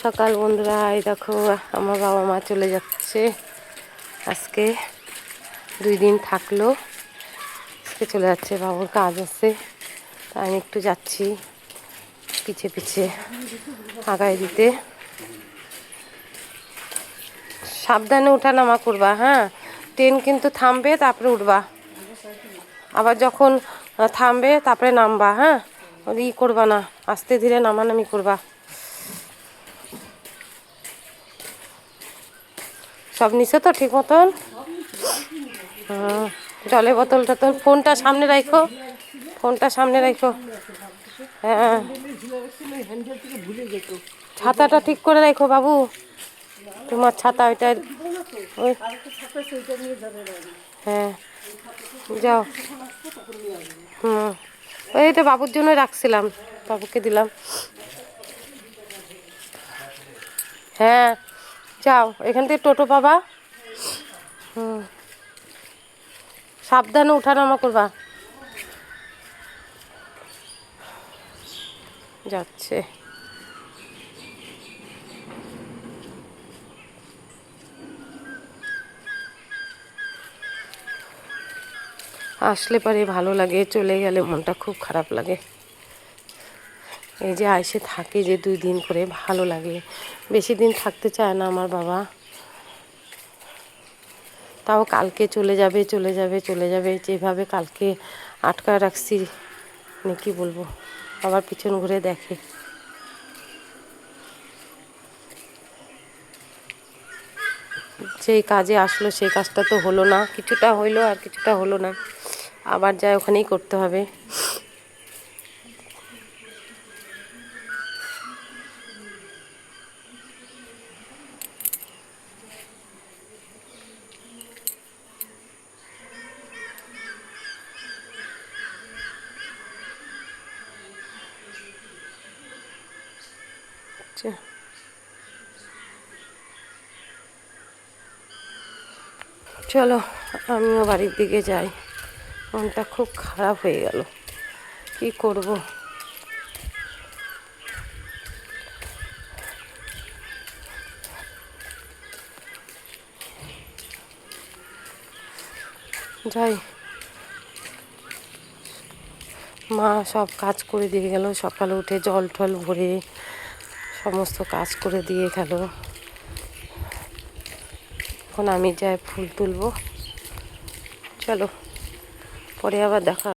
সকাল বন্ধুরা। এই দেখো আমার বাবা মা চলে যাচ্ছে, আজকে 2 দিন থাকলো, আজকে চলে যাচ্ছে। বাবুর কাজ আছে, তাই আমি একটু যাচ্ছি পিছে পিছে আগায় দিতে। সাবধানে ওঠানামা করবা, হ্যাঁ। ট্রেন কিন্তু থামবে, তারপরে উঠবা, আবার যখন থামবে তারপরে নামবা, হ্যাঁ। ই করবা না, আস্তে ধীরে নামানামি করবা। সব নিছো তো ঠিক মতন? জলের বোতল টোতল, ফোনটা সামনে রাখো, ফোনটা সামনে রাখো। হ্যাঁ, ছাতাটা ঠিক করে রাখো বাবু, তোমার ছাতা ওইটা। ওই হ্যাঁ, যাও। ওই তো বাবুর জন্য রাখছিলাম, বাবুকে দিলাম। হ্যাঁ, যাও, এখান থেকে টোটো পাবা। সাবধানে উঠানামা করবা। যাচ্ছে। আসলে পরে ভালো লাগে, চলে গেলে মনটা খুব খারাপ লাগে। এই যে আইসে থাকে যে 2 দিন করে, ভালো লাগে। বেশি দিন থাকতে চায় না আমার বাবা, তাও কালকে চলে যাবে চলে যাবে চলে যাবে, যেভাবে কালকে আটকায় রাখছি, মানে কী বলবো। আবার পিছন ঘুরে দেখে। যেই কাজে আসলো সেই কাজটা তো হলো না, কিছুটা হইলো আর কিছুটা হলো না, আবার যায় ওখানেই করতে হবে। আচ্ছা, চলো আমিও বাড়ির দিকে যাই, মনটা খুব খারাপ হয়ে গেল, কি করব। যাই, মা সব কাজ করে দিয়ে গেল, সকালে উঠে জল টল ভরে সমস্ত কাজ করে দিয়ে গেল। এখন আমি যাই ফুল তুলবো। চলো, পরে আবার দেখা।